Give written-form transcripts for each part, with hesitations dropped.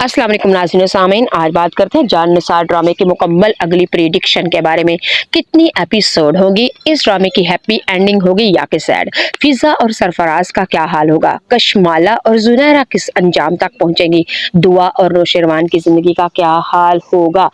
अस्सलाम वालेकुम नाज़रीन व सामीन। आज बात करते हैं जान निसार ड्रामे की मुकम्मल अगली प्रेडिक्शन के बारे में। कितनी एपिसोड होगी, इस ड्रामे की हैप्पी एंडिंग होगी या कि सैड, फिजा और सरफराज का क्या हाल होगा, कशमाला और जुनैरा किस अंजाम तक पहुंचेंगी, दुआ और नौशरवान की जिंदगी का क्या हाल होगा।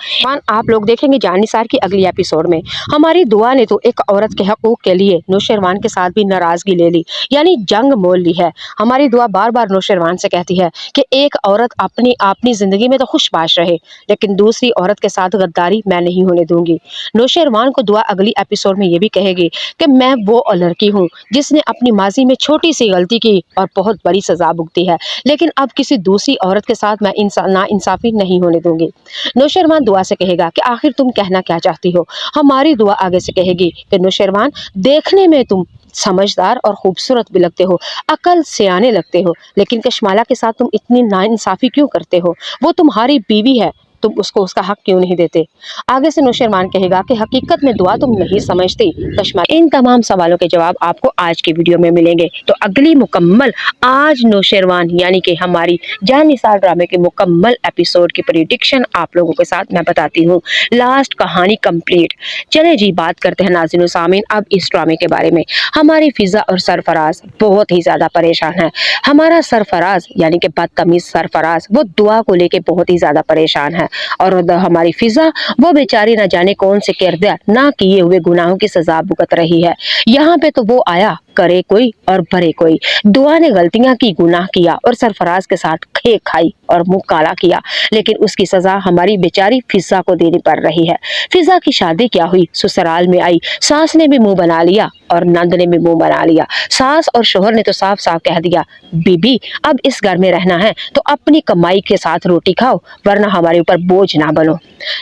आप लोग देखेंगे जान निसार की अगली एपिसोड में हमारी दुआ ने तो एक औरत के हकूक के लिए नौशरवान के साथ भी नाराजगी ले ली, यानी जंग मोल ली है। हमारी दुआ बार बार नौशरवान से कहती है कि एक औरत अपनी जिंदगी में तो खुशबाश रहे, लेकिन दूसरी औरत के साथ गद्दारी मैं नहीं होने दूंगी। नौशरवान को दुआ अगली एपिसोड में ये भी कहेगी कि मैं वो लड़की हूँ जिसने अपनी माजी में छोटी सी गलती की और बहुत बड़ी सजा भुगती है, लेकिन अब किसी दूसरी औरत के साथ मैं नाइंसाफी नहीं होने दूंगी। नौशरवान दुआ से कहेगा कि आखिर तुम कहना क्या चाहती हो। हमारी दुआ आगे से कहेगी कि नौशरवान, देखने में तुम समझदार और खूबसूरत भी लगते हो, अकल से आने लगते हो, लेकिन कशमाला के साथ तुम इतनी नाइंसाफी क्यों करते हो? वो तुम्हारी बीवी है, तुम उसको उसका हक क्यों नहीं देते? आगे से नौशरवान कहेगा कि हकीकत में दुआ तुम नहीं समझती कशमाला। इन तमाम सवालों के जवाब आपको आज की वीडियो में मिलेंगे। तो अगली मुकम्मल आज नौशरवान यानी कि हमारी जान निसार ड्रामे के मुकम्मल एपिसोड की प्रेडिक्शन आप लोगों के साथ मैं बताती हूँ। लास्ट कहानी कंप्लीट। चले जी बात करते हैं नाज़रीन व सामीन अब इस ड्रामे के बारे में। हमारी फिजा और सरफराज बहुत ही ज्यादा परेशान है। हमारा सरफराज यानी कि बदतमीज सरफराज वो दुआ को लेके बहुत ही ज्यादा परेशान है, और हमारी फिजा वो बेचारी ना जाने कौन से किरदार ना किए हुए गुनाहों की सजा भुगत रही है। यहाँ पे तो वो आया करे कोई और भरे कोई। दुआ ने गलतियां की, गुनाह किया और सरफराज के साथ खे खाई और मुंह काला किया, लेकिन उसकी सजा हमारी बेचारी फिजा को देनी पड़ रही है। फिजा की शादी क्या हुई, ससुराल में आई, सास ने भी मुंह बना लिया और नंद ने भी मुंह बना लिया। सास और शोहर ने तो साफ साफ कह दिया, बीबी अब इस घर में रहना है तो अपनी कमाई के साथ रोटी खाओ, वरना हमारे ऊपर बोझ ना बनो।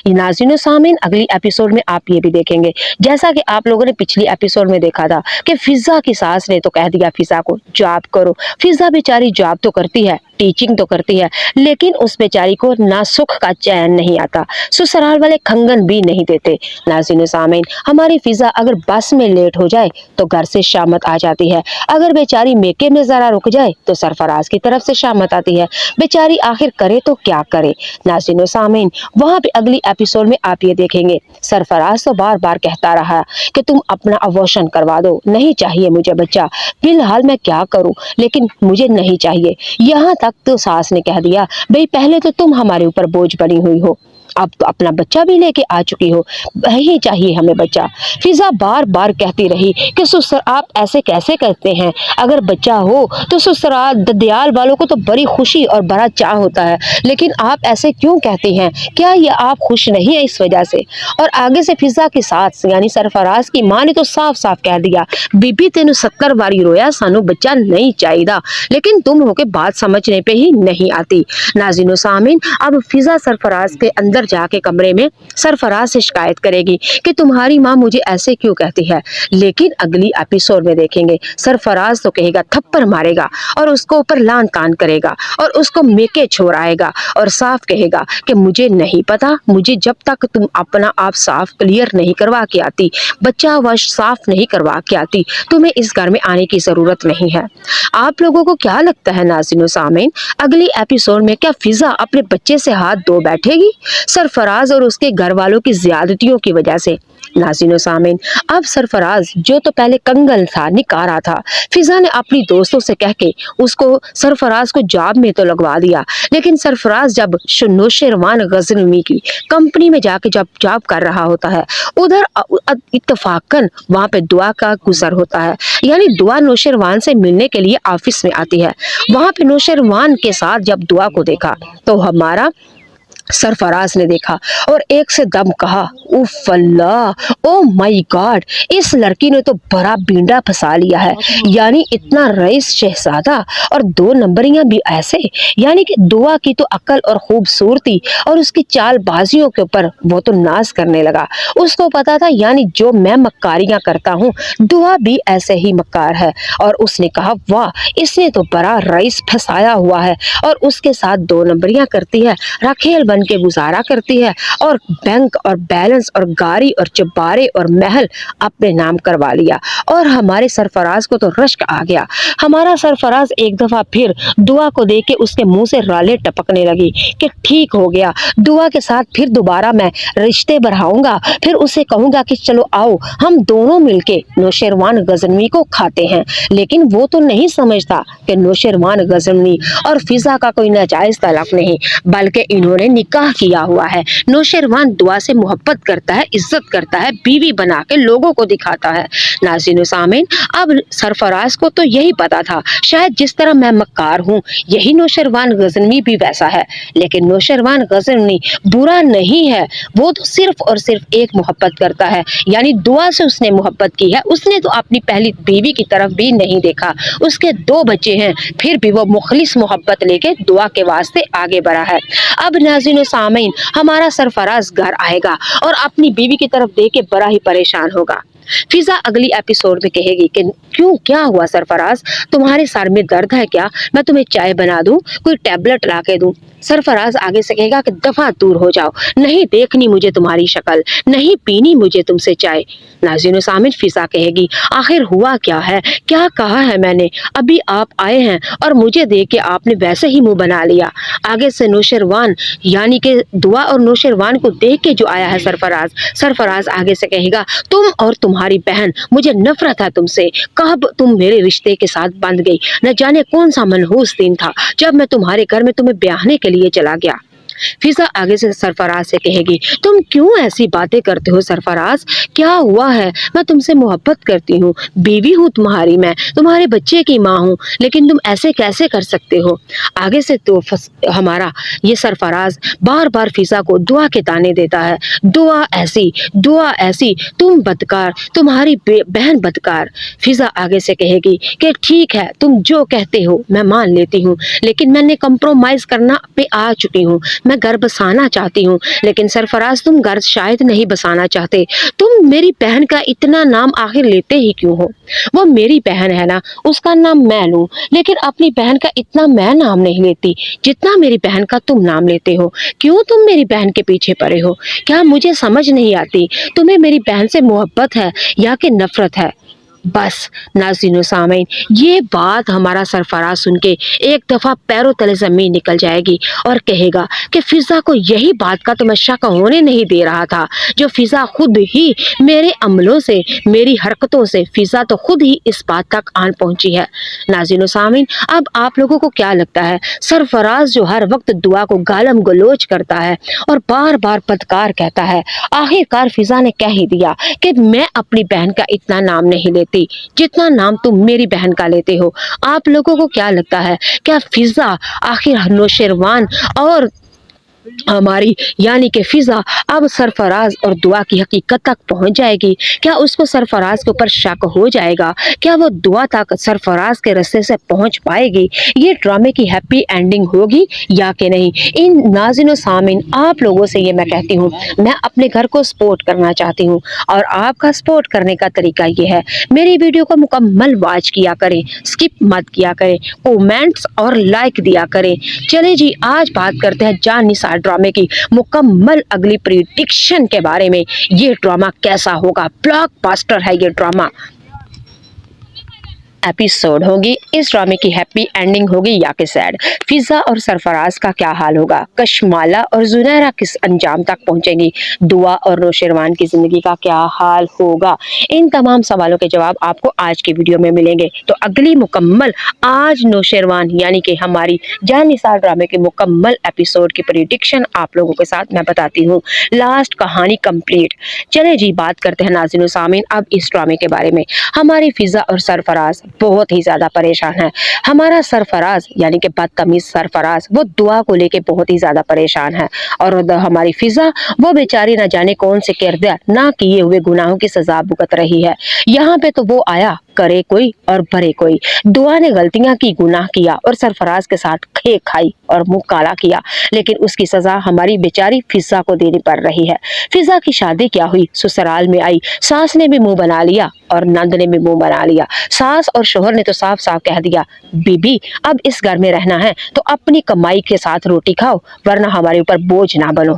नाज़रीन सामीन अगली एपिसोड में आप ये भी देखेंगे, जैसा कि आप लोगों ने पिछली एपिसोड में देखा था कि फिजा की सास ने तो कह दिया फिजा को जॉब करो। फिजा बेचारी जॉब तो करती है, टीचिंग तो करती है, लेकिन उस बेचारी को ना सुख का चैन नहीं आता, ससुराल वाले खंगन भी नहीं देते। नाज़रीन सामीन हमारी फिजा अगर बस में लेट हो जाए तो घर से शामत आ जाती है, अगर बेचारी मेके में जरा रुक जाए तो सरफराज की तरफ से शामत आती है। बेचारी आखिर करे तो क्या करे। नाज़रीन सामीन वहां पे अगली एपिसोड में आप ये देखेंगे, सरफराज तो बार बार कहता रहा कि तुम अपना अबॉर्शन करवा दो, नहीं चाहिए मुझे बच्चा, फिलहाल मैं क्या करूं, लेकिन मुझे नहीं चाहिए। यहाँ तक तो सास ने कह दिया, भाई पहले तो तुम हमारे ऊपर बोझ बनी हुई हो, अब तो अपना बच्चा भी लेके आ चुकी हो, वही चाहिए हमें बच्चा। फिजा बार बार कहती रही कि ससुर आप ऐसे कैसे कहते हैं, अगर बच्चा हो तो ससुराल ददियाल वालों को तो बड़ी खुशी और बड़ा चाह होता है, लेकिन आप ऐसे क्यों कहती हैं, क्या ये आप खुश नहीं है इस वजह से? और आगे से फिजा की सास यानी सरफराज की माँ ने तो साफ साफ कह दिया, बीबी तेनू 70 बारी रोया सानू बच्चा नहीं चाहिए, लेकिन तुम हो के बात समझने पे ही नहीं आती। नाज़रीन सामीन अब फिजा सरफराज के अंदर जाके कमरे में सरफराज से शिकायत करेगी कि तुम्हारी माँ मुझे ऐसे क्यों कहती है, लेकिन अगली एपिसोड में देखेंगे सरफराज तो कहेगा, थप्पड़ मारेगा और उसको ऊपर लान तान करेगा और उसको मेके छोड़ाएगा और साफ कहेगा कि मुझे नहीं पता, मुझे जब तक तुम अपना आप साफ क्लियर नहीं करवा के आती, बच्चा वश साफ नहीं करवा के आती, तुम्हें इस घर में आने की जरूरत नहीं है। आप लोगों को क्या लगता है नाज़रीन सामीन अगली एपिसोड में क्या फिजा अपने बच्चे से हाथ धो बैठेगी सरफराज और उसके घर वालों की ज्यादतियों की वजह से? नाज़रीन सामीन अब सरफराज जो तो पहले कंगल था, निकारा था, फिजा ने अपनी दोस्तों से कह के उसको सरफराज को जॉब में तो लगवा दिया, लेकिन सरफराज जब नौशरवान गजनवी की कंपनी में जाके जब जॉब कर रहा होता है, उधर इत्तफाकन वहां पे दुआ का गुजर होता है, यानी दुआ नौशरवान से मिलने के लिए ऑफिस में आती है। वहां पे नौशरवान के साथ जब दुआ को देखा तो हमारा सरफराज ने देखा और एक से दम कहा, उफ अल्लाह, ओ माय गॉड, इस लड़की ने तो बड़ा बींडा फंसा लिया है, यानी इतना रईस शहजादा और 2 नंबरियां भी ऐसे, यानी कि दुआ की तो अकल और खूबसूरती और उसकी चालबाजियों के ऊपर वो तो नाज करने लगा। उसको पता था यानी जो मैं मक्कारियां करता हूँ दुआ भी ऐसे ही मक्कार है, और उसने कहा वाह, इसने तो बड़ा रईस फंसाया हुआ है और उसके साथ 2 नंबरियां करती है, राखेल बन के गुजारा करती है और बैंक और बैलेंस और गाड़ी और चबारे और महल अपने नाम करवा लिया। और हमारे सरफराज को तो रश्क आ गया। हमारा सरफराज एक दफा फिर दुआ को देख के उसके मुंह से राले टपकने लगी कि ठीक हो गया, दुआ के साथ फिर दोबारा मैं रिश्ते बढ़ाऊंगा। फिर उसे कहूंगा कि चलो आओ हम दोनों मिलके नौशेरवान गजनवी को खाते हैं। लेकिन वो तो नहीं समझता कि नौशेरवान गजनवी और फिजा का कोई नाजायज तलाक नहीं, बल्कि इन्होंने निकाह किया हुआ है। नौशेरवान दुआ से मोहब्बत करता है, इज्जत करता है, बीवी बना के लोगों को दिखाता है। नाज़रीन व सामीन, अब सरफराज को तो यही पता था, शायद जिस तरह मैं मक्कार हूँ यही नौशेरवान गजनवी भी वैसा है। लेकिन नौशेरवान गजनवी बुरा नहीं है, वो तो सिर्फ और सिर्फ एक मोहब्बत करता है, यानी दुआ से उसने मोहब्बत की है। उसने तो अपनी पहली बीवी की तरफ भी नहीं देखा, उसके 2 बच्चे हैं, फिर भी वो मुखलिस मोहब्बत लेके दुआ के वास्ते आगे बढ़ा है। अब नाज़रीन व सामीन, हमारा सरफराज घर आएगा और अपनी बीवी की तरफ देख के बड़ा ही परेशान होगा। फिजा अगली एपिसोड में कहेगी कि क्यों, क्या हुआ सरफराज, तुम्हारे सर में दर्द है क्या, मैं तुम्हें चाय बना दूं, कोई टैबलेट ला के दूं। सरफराज आगे से कहेगा कि दफा दूर हो जाओ, नहीं देखनी मुझे तुम्हारी शक्ल, नहीं पीनी मुझे तुमसे चाय। नाज़रीन व सामीन, फिजा कहेगी आखिर हुआ क्या है, क्या कहा है मैंने, अभी आप आए हैं और मुझे देख के आपने वैसे ही मुंह बना लिया। आगे से नौशेरवान यानी कि दुआ और नौशेरवान को देख के जो आया है सरफराज आगे से कहेगा तुम और तुम्हारी बहन, मुझे नफरत है तुमसे, कब तुम मेरे रिश्ते के साथ बंध गई, न जाने कौन सा मनहूस दिन था जब मैं तुम्हारे घर में तुम्हें ब्याहने के लिए चला गया। फिजा आगे से सरफराज से कहेगी तुम क्यों ऐसी बातें करते हो सरफराज, क्या हुआ है, मैं तुमसे मोहब्बत करती हूँ, बीवी हूँ तुम्हारी, मैं तुम्हारे बच्चे की माँ हूँ, लेकिन तुम ऐसे कैसे कर सकते हो। आगे से तो हमारा ये सरफराज बार बार फिजा को दुआ के ताने देता है, दुआ ऐसी, तुम बदकार, तुम्हारी बहन बदकार। फिजा आगे से कहेगी कि ठीक है तुम जो कहते हो मैं मान लेती हूँ, लेकिन मैंने कंप्रोमाइज करना पे आ चुकी हूँ, मैं घर बसाना चाहती हूँ। लेकिन सरफराज तुम घर शायद नहीं बसाना चाहते, तुम मेरी बहन का इतना नाम आखिर लेते ही क्यों हो, वो मेरी बहन है ना, उसका नाम मैं लूं, लेकिन अपनी बहन का इतना मैं नाम नहीं लेती जितना मेरी बहन का तुम नाम लेते हो। क्यों तुम मेरी बहन के पीछे पड़े हो, क्या मुझे समझ नहीं आती तुम्हें मेरी बहन से मोहब्बत है या कि नफरत है। बस नाज़रीन व सामीन, ये बात हमारा सरफराज सुन के एक दफा पैरों तले जमीन निकल जाएगी और कहेगा कि फिजा को यही बात का तो मैं शक होने नहीं दे रहा था, जो फिजा खुद ही मेरे अमलों से, मेरी हरकतों से फिजा तो खुद ही इस बात तक आन पहुंची है। नाज़रीन व सामीन, अब आप लोगों को क्या लगता है, सरफराज जो हर वक्त दुआ को गालम गलोच करता है और बार बार बदकार कहता है, आखिरकार फिजा ने कह ही दिया कि मैं अपनी बहन का इतना नाम नहीं लेती जितना नाम तुम मेरी बहन का लेते हो। आप लोगों को क्या लगता है, क्या फिजा आखिर नौशेरवान और हमारी यानी कि फिजा अब सरफराज और दुआ की हकीकत तक पहुंच जाएगी, क्या उसको सरफराज के ऊपर शक हो जाएगा, क्या वो दुआ तक सरफराज के रास्ते से पहुंच पाएगी, ये ड्रामे की हैप्पी एंडिंग होगी या कि नहीं। इन नाज़रीन व सामीन, आप लोगों से ये मैं कहती हूँ, मैं अपने घर को सपोर्ट करना चाहती हूँ और आपका सपोर्ट करने का तरीका ये है, मेरी वीडियो को मुकम्मल वॉच किया करें, स्किप मत किया करें, कमेंट्स और लाइक दिया करें। चले जी, आज बात करते हैं जान निसार ड्रामे की मुकम्मल अगली प्रेडिक्शन के बारे में। ये ड्रामा कैसा होगा, ब्लॉकबस्टर है ये ड्रामा। एपिसोड होगी, इस ड्रामे की हैप्पी एंडिंग होगी या कि सैड, फिजा और सरफराज का क्या हाल होगा, कशमाला और जुनैरा किस अंजाम तक पहुंचेंगी, दुआ और नौशेरवान की जिंदगी का क्या हाल होगा, इन तमाम सवालों के जवाब आपको आज की वीडियो में मिलेंगे। तो अगली मुकम्मल आज नौशेरवान यानी कि हमारी जान निसार ड्रामे के मुकम्मल एपिसोड की प्रेडिक्शन आप लोगों के साथ मैं बताती हूँ, लास्ट कहानी कंप्लीट। चले जी, बात करते हैं नाज़रीन व सामीन अब इस ड्रामे के बारे में। हमारी फिजा और सरफराज बहुत ही ज्यादा परेशान है। हमारा सरफराज यानी कि बदतमीज सरफराज, वो दुआ को लेके बहुत ही ज्यादा परेशान है और हमारी फिजा वो बेचारी न जाने कौन से किरदार ना किए हुए गुनाहों की सजा भुगत रही है। यहाँ पे तो वो आया करे कोई और भरे कोई। दुआ ने गलतियां की, गुनाह किया और सरफराज के साथ खेक खाई और मुंह काला किया, लेकिन उसकी सजा हमारी बेचारी फिजा को देनी पड़ रही है। फिजा की शादी क्या हुई, ससुराल में आई, सास ने भी मुंह बना लिया और नंद ने भी मुंह बना लिया। सास और शोहर ने तो साफ साफ कह दिया, बीबी अब इस घर में रहना है तो अपनी कमाई के साथ रोटी खाओ, वरना हमारे ऊपर बोझ ना बनो।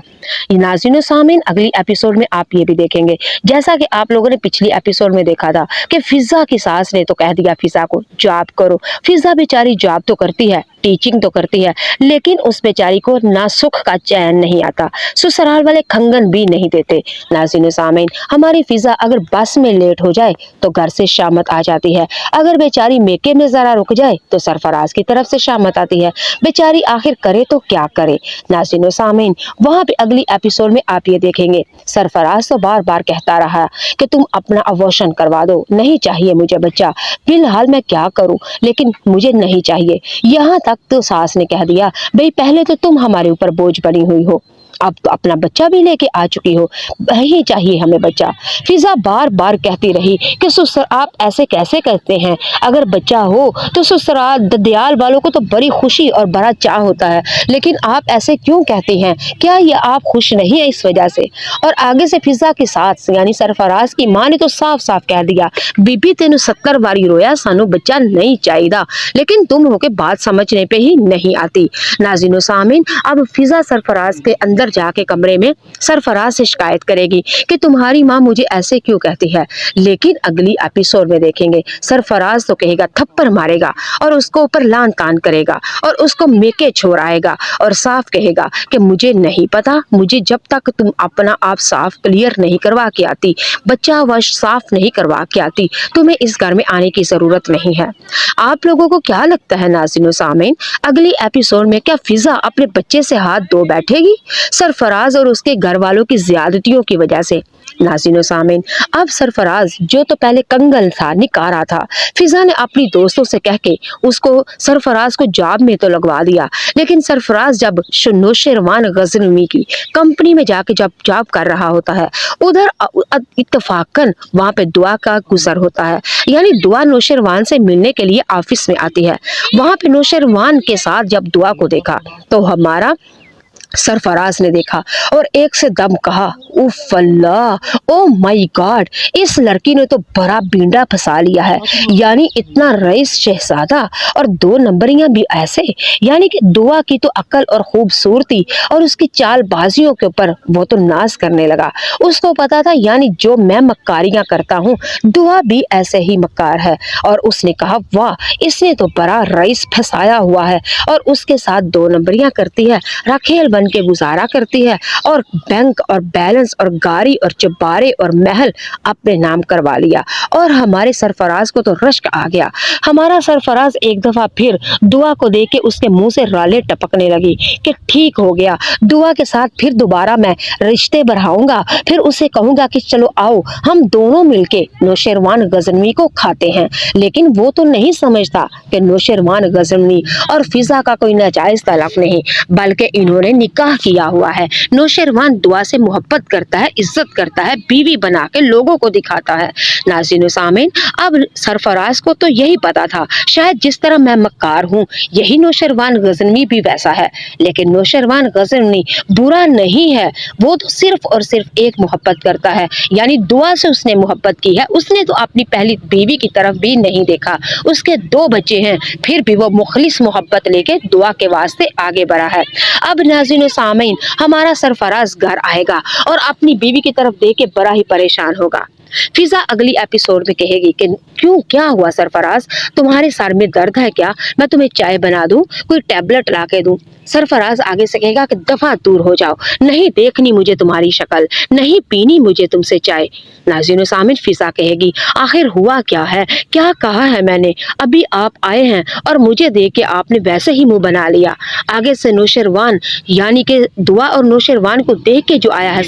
नाज़रीन और सामीन, अगली एपिसोड में आप ये भी देखेंगे, जैसा कि आप लोगों ने पिछली एपिसोड में देखा था कि फिजा की सास ने तो कह दिया फिजा को जॉब करो। फिजा बेचारी जॉब तो करती है, टीचिंग तो करती है, लेकिन उस बेचारी को ना सुख का चैन नहीं आता, ससुराल वाले खंगन भी नहीं देते। नाज़रीन और सामीन, हमारी फिजा अगर बस में लेट हो जाए तो घर से शामत आ जाती है, अगर बेचारी मेके में जरा रुक जाए तो सरफराज की तरफ से शामत आती है। बेचारी आखिर करे तो क्या करे। नाज़रीन और सामीन, वहाँ पे अगली एपिसोड में आप ये देखेंगे, सरफराज तो बार बार कहता रहा कि तुम अपना अबॉर्शन करवा दो, नहीं चाहिए मुझे बच्चा, फिलहाल मैं क्या करूं, लेकिन मुझे नहीं चाहिए। यहाँ तक तो सास ने कह दिया, भाई पहले तो तुम हमारे ऊपर बोझ बनी हुई हो, अब तो अपना बच्चा भी लेके आ चुकी हो, नहीं चाहिए हमें बच्चा। फिजा बार बार कहती रही कि ससुर आप ऐसे कैसे कहते हैं, अगर बच्चा हो तो ससुराल ददियाल वालों को तो बड़ी खुशी और बड़ा चाह होता है, लेकिन आप ऐसे क्यों कहती हैं, क्या ये आप खुश नहीं है इस वजह से। और आगे से फिजा की सास यानी सरफराज की माँ ने तो साफ साफ कह दिया, बीबी तेन 70 बारी रोया, सानू बच्चा नहीं चाहिए, लेकिन तुम होके बात समझने पे ही नहीं आती। नाज़रीन और सामीन, अब फिजा सरफराज के अंदर जाके कमरे में सरफराज से शिकायत करेगी कि तुम्हारी माँ मुझे ऐसे क्यों कहती है, लेकिन अगली एपिसोड में देखेंगे सरफराज तो कहेगा, थप्पड़ मारेगा और उसको ऊपर लान तान करेगा और उसको मेके छोड़ाएगा और साफ कहेगा कि मुझे नहीं पता, मुझे जब तक तुम अपना आप साफ क्लियर नहीं करवा के आती, बच्चा वश साफ नहीं करवा के आती, तुम्हें इस घर में आने की जरूरत नहीं है। आप लोगों को क्या लगता है नाज़रीन और सामीन, अगली एपिसोड में क्या फिजा अपने बच्चे से हाथ धो बैठेगी सरफराज और उसके घर वालों की ज्यादतियों की वजह से। नाज़रीन और सामीन, अब सरफराज जो तो पहले कंगल था, निकारा था, फिजा ने अपनी दोस्तों से कह के उसको सरफराज को जॉब में तो लगवा दिया, लेकिन सरफराज जब नौशेरवान गजनवी की कंपनी में जाके जब जॉब कर रहा होता है, उधर इत्तफाकन वहां पे दुआ का गुजर होता है, यानी दुआ नौशेरवान से मिलने के लिए ऑफिस में आती है। वहां पे नौशेरवान के साथ जब दुआ को देखा तो हमारा सरफराज ने देखा और एक से दम कहा, उफ अल्लाह, ओ माय गॉड, इस लड़की ने तो बड़ा बींडा फंसा लिया है, यानी इतना रईस शहजादा और 2 नंबरियां भी ऐसे, यानी कि दुआ की तो अकल और खूबसूरती और उसकी चालबाजियों के ऊपर वो तो नाज करने लगा। उसको पता था यानी जो मैं मक्कारियां करता हूँ दुआ भी ऐसे ही मक्कार है, और उसने कहा वाह, इसने तो बड़ा रईस फंसाया हुआ है और उसके साथ 2 नंबरियां करती है, राखेल बन के गुजारा करती है और बैंक और बैलेंस और गाड़ी और चबारे और महल अपने नाम करवा लिया। और हमारे सरफराज को तो रश्क आ गया। हमारा सरफराज एक दफा फिर दुआ को देख के उसके मुंह से राले टपकने लगी कि ठीक हो गया, दुआ के साथ फिर दोबारा मैं रिश्ते बढ़ाऊंगा, फिर उसे कहूंगा कि चलो आओ हम दोनों मिलके नौशेरवान गजनवी को खाते हैं। लेकिन वो तो नहीं समझता कि नौशेरवान गजनवी और फिजा का कोई नाजायज तलाक नहीं, बल्कि इन्होंने निकाह किया हुआ है। नौशेरवान दुआ से मोहब्बत करता है, इज्जत करता है, बीवी बना के लोगों को दिखाता है। नाज़रीन सामीन, अब सरफराज को तो यही पता था, शायद जिस तरह मैं मक्कार हूँ यही नौशेरवान गजनवी भी वैसा है, लेकिन नौशेरवान गजनवी बुरा नहीं है, वो तो सिर्फ और सिर्फ एक मोहब्बत करता है, यानी दुआ से उसने मोहब्बत की है। उसने तो अपनी पहली बीवी की तरफ भी नहीं देखा, उसके 2 बच्चे हैं, फिर भी वो मुखलिस मोहब्बत लेके दुआ के वास्ते आगे बढ़ा है। अब नाज़रीन सामीन, हमारा सरफराज घर आएगा और अपनी बीवी की तरफ देख के बड़ा ही परेशान होगा। फिजा अगली एपिसोड में कहेगी कि क्यों, क्या हुआ सरफराज, तुम्हारे सर में दर्द है क्या, मैं तुम्हें चाय बना दूं, कोई टैबलेट ला के दूं। सरफराज आगे से कहेगा कि दफा दूर हो जाओ, नहीं देखनी मुझे तुम्हारी शक्ल, नहीं पीनी मुझे तुमसे चाय। नाज़रीन सामीन, फिजा कहेगी आखिर हुआ क्या है, क्या कहा है मैंने, अभी आप आए हैं और मुझे देख के आपने वैसे ही मुंह बना लिया। आगे से नौशेरवान यानी कि दुआ और नौशेरवान को देख के जो आया है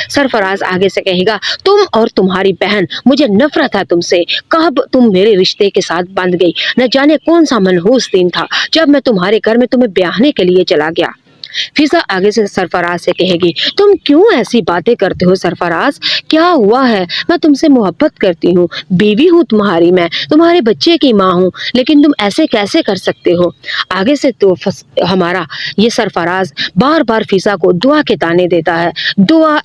सरफराज आगे से कहेगा तुम और तुम्हारी बहन, मुझे नफरत है तुमसे, कब तुम मेरे रिश्ते के साथ बंध गई, न जाने कौन सा मनहूस दिन था जब मैं तुम्हारे घर में तुम्हें ब्याहने के लिए चला गया। फिजा आगे से सरफराज से कहेगी, तुम क्यों ऐसी बातें करते हो सरफराज, क्या हुआ है? मैं तुमसे मोहब्बत करती हूँ, बीवी हूँ तुम्हारी, मैं तुम्हारे बच्चे की माँ हूँ, लेकिन तुम ऐसे कैसे कर सकते हो? आगे से तो हमारा ये सरफराज बार बार फिजा को दुआ के ताने देता है, दुआ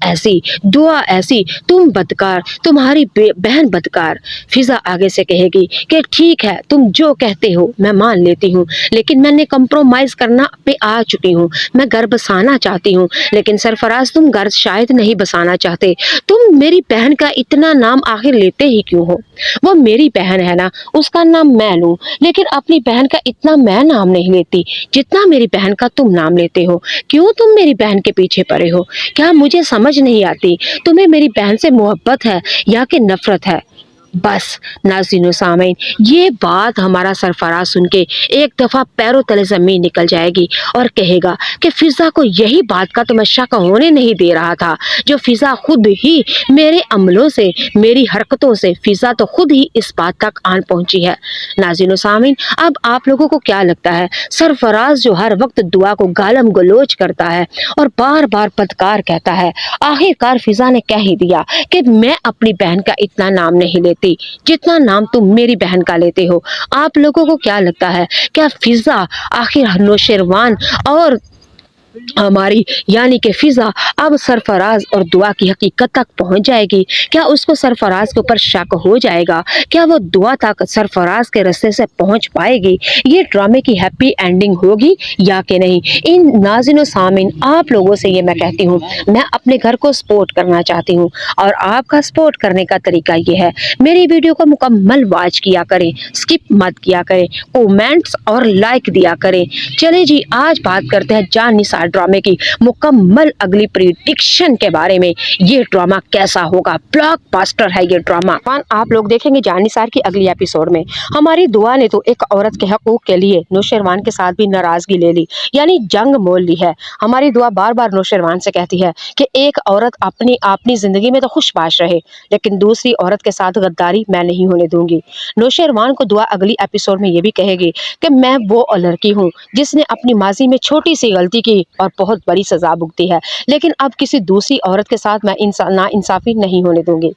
ऐसी, तुम बदकार, तुम्हारी बहन बदकार। फिजा आगे से कहेगी कि ठीक है, तुम जो कहते हो मैं मान लेती हूँ, लेकिन मैंने कंप्रोमाइज करना पे आ चुकी हूँ, मैं घर बसाना चाहती हूँ। लेकिन सरफराज तुम घर शायद नहीं बसाना चाहते, तुम मेरी बहन का इतना नाम आखिर लेते ही क्यों हो? वो मेरी बहन है ना, उसका नाम मैं लूं, लेकिन अपनी बहन का इतना मैं नाम नहीं लेती जितना मेरी बहन का तुम नाम लेते हो। क्यों तुम मेरी बहन के पीछे पड़े हो? क्या मुझे समझ नहीं आती, तुम्हें मेरी बहन से मोहब्बत है या कि नफरत है? बस नाज़रीन सामीन, ये बात हमारा सरफराज सुन के एक दफा पैरों तले जमीन निकल जाएगी और कहेगा कि फिजा को यही बात का तो शक होने नहीं दे रहा था, जो फिजा खुद ही मेरे अमलों से, मेरी हरकतों से फिजा तो खुद ही इस बात तक आन पहुंची है। नाज़रीन सामीन, अब आप लोगों को क्या लगता है, सरफराज जो हर वक्त दुआ को गालम गलोच करता है और बार बार पदकार कहता है, आखिरकार फिजा ने कह ही दिया कि मैं अपनी बहन का इतना नाम नहीं लेती जितना नाम तुम मेरी बहन का लेते हो। आप लोगों को क्या लगता है, क्या फिजा आखिर नौशेरवान और हमारी यानी कि फिजा अब सरफराज और दुआ की हकीकत तक पहुंच जाएगी? क्या उसको सरफराज के ऊपर शक हो जाएगा? क्या वो दुआ तक सरफराज के रास्ते से पहुंच पाएगी? ये ड्रामे की हैप्पी एंडिंग होगी या कि नहीं? इन नाज़रीन सामीन, आप लोगों से ये मैं कहती हूँ, मैं अपने घर को सपोर्ट करना चाहती हूँ और आपका सपोर्ट करने का तरीका ये है, मेरी वीडियो को मुकम्मल वॉच किया करें, स्किप मत किया करें, कमेंट्स और लाइक दिया करें। चले जी, आज बात करते हैं जान निसार ड्रामे की मुकम्मल अगली प्रिडिक्शन के बारे में। ये ड्रामा कैसा होगा? ब्लॉकबस्टर है ये ड्रामा। आप लोग देखेंगे जान निसार की अगली एपिसोड में हमारी दुआ ने तो एक औरत के हकूक के लिए नौशेरवान के साथ भी नाराजगी ले ली, यानी जंग मोल ली है। हमारी दुआ बार बार नौशेरवान से कहती है कि एक औरत अपनी जिंदगी में तो खुशबाश रहे, लेकिन दूसरी औरत के साथ गद्दारी मैं नहीं होने दूंगी। नौशेरवान को दुआ अगली एपिसोड में ये भी कहेगी कि मैं वो लड़की हूँ जिसने अपनी माजी में छोटी सी गलती की और बहुत बड़ी सजा भुगती है, लेकिन अब किसी दूसरी औरत के साथ मैं नाइंसाफी नहीं होने दूंगी।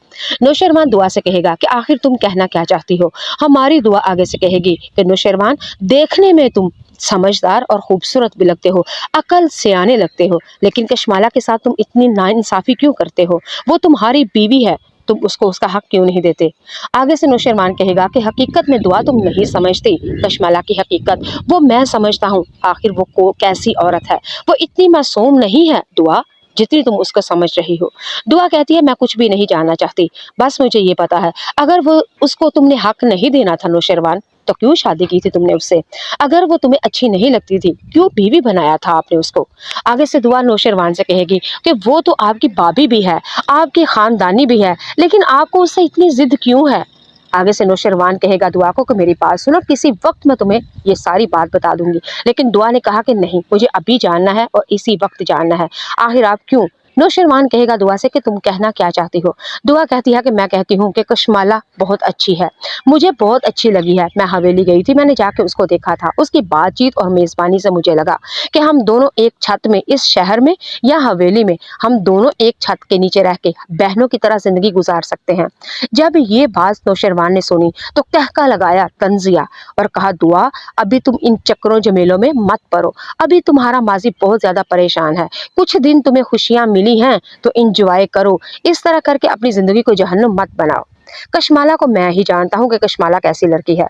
नौशेरवान दुआ से कहेगा कि आखिर तुम कहना क्या चाहती हो? हमारी दुआ आगे से कहेगी कि नौशेरवान, देखने में तुम समझदार और खूबसूरत भी लगते हो, अकल से आने लगते हो, लेकिन कशमाला के साथ तुम इतनी नाइंसाफी क्यों करते हो? वो तुम्हारी बीवी है, तुम उसको उसका हक क्यों नहीं देते? आगे से नौशेरवान कहेगा कि हकीकत में दुआ तुम नहीं समझती कशमाला की हकीकत, वो मैं समझता हूँ। आखिर वो कैसी औरत है? वो इतनी मासूम नहीं है दुआ जितनी तुम उसको समझ रही हो। दुआ कहती है मैं कुछ भी नहीं जानना चाहती, बस मुझे ये पता है, अगर वो उसको तुमने हक नहीं देना था नौशेरवान, तो क्यों शादी की थी तुमने उससे? अगर वो तुम्हें अच्छी नहीं लगती थी, क्यों बीवी बनाया था आपने उसको? आगे से दुआ नौशेरवान से कहेगी कि वो तो आपकी भाभी भी है, आपकी खानदानी भी है, लेकिन आपको उससे इतनी जिद क्यों है? आगे से नौशेरवान कहेगा दुआ को कि मेरी बात सुनो, किसी वक्त मैं तुम्हें ये सारी बात बता दूंगी। लेकिन दुआ ने कहा कि नहीं, मुझे अभी जानना है और इसी वक्त जानना है। आखिर आप क्यों? नौशेरवान कहेगा दुआ से कि तुम कहना क्या चाहती हो? दुआ कहती है कि मैं कहती हूँ कि कशमाला बहुत अच्छी है, मुझे बहुत अच्छी लगी है। मैं हवेली गई थी, मैंने जाके उसको देखा था, उसकी बातचीत और मेज़बानी से मुझे लगा कि हम दोनों एक छत में, इस शहर में या हवेली में, हम दोनों एक छत के नीचे रह के बहनों की तरह जिंदगी गुजार सकते हैं। जब ये बात नौशेरवान ने सुनी तो कहका लगाया तंजिया और कहा दुआ, अभी तुम इन चक्करों जमेलों में मत पड़ो, अभी तुम्हारा माजी बहुत ज्यादा परेशान है, कुछ दिन तुम्हें खुशियां मिली हैं तो इंजॉय करो, इस तरह करके अपनी जिंदगी को जहन्नुम मत बनाओ। कशमाला को मैं ही जानता हूँ कि कशमाला कैसी लड़की है।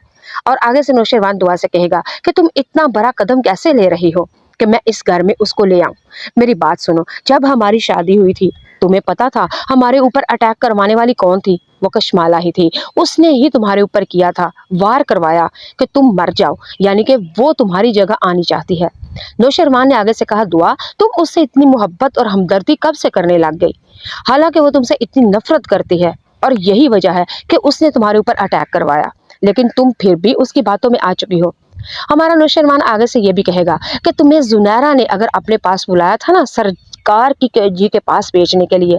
और आगे से नौशेरवान दुआ से कहेगा कि तुम इतना बड़ा कदम कैसे ले रही हो कि मैं इस घर में उसको ले आऊं? मेरी बात सुनो, जब हमारी शादी हुई थी तुम्हें पता था हमारे ऊपर अटैक करवाने वाली कौन थी? वो कशमाला ही थी, उसने ही तुम्हारे ऊपर किया था, वार करवाया कि तुम मर जाओ, यानी कि वो तुम्हारी जगह आनी चाहती है। नौशेरवान ने आगे से कहा दुआ, तुम उससे इतनी मोहब्बत और हमदर्दी कब से करने लग गई? हालांकि वो तुमसे इतनी नफरत करती है और यही वजह है कि उसने तुम्हारे ऊपर अटैक करवाया, लेकिन तुम फिर भी उसकी बातों में आ चुकी हो। हमारा नौशेरवान आगे से ये भी कहेगा कि तुम्हें जुनैरा ने अगर अपने पास बुलाया था ना सरकार जी के पास बेचने के लिए,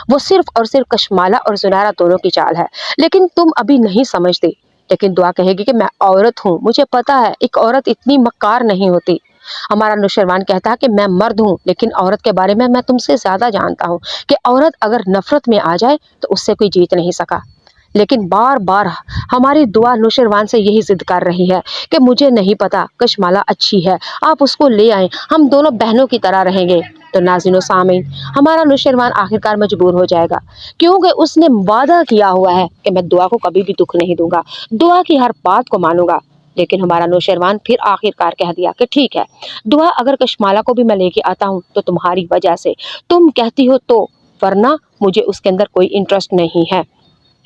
वो सिर्फ और सिर्फ कशमाला और जुनैरा दोनों की चाल है, लेकिन तुम अभी नहीं समझती। लेकिन दुआ कहेगी कि मैं औरत हूँ, मुझे पता है एक औरत इतनी मक्कार नहीं होती। ہمارا نوشروان کہتا ہے کہ میں مرد ہوں لیکن عورت کے بارے میں تم سے زیادہ جانتا ہوں کہ عورت اگر نفرت میں آ جائے تو اس سے کوئی جیت نہیں سکا۔ لیکن بار بار ہماری دعا نوشروان سے یہی ضد کر رہی ہے کہ مجھے نہیں پتا، کشمالہ اچھی ہے، آپ اس کو لے آئیں، ہم دونوں بہنوں کی طرح رہیں گے۔ تو ناظرین و سامعین، ہمارا نوشروان آخرکار مجبور ہو جائے گا، کیونکہ اس نے وعدہ کیا ہوا ہے کہ میں دعا کو کبھی بھی دکھ نہیں دوں گا، دعا کی ہر بات کو مانوں گا۔ لیکن ہمارا نوشروان پھر آخرکار کہہ دیا کہ ٹھیک ہے، دعا اگر کشمالہ کو بھی میں لے کے آتا ہوں تو تمہاری وجہ سے، تم کہتی ہو تو، ورنہ مجھے اس کے اندر کوئی انٹرسٹ نہیں ہے،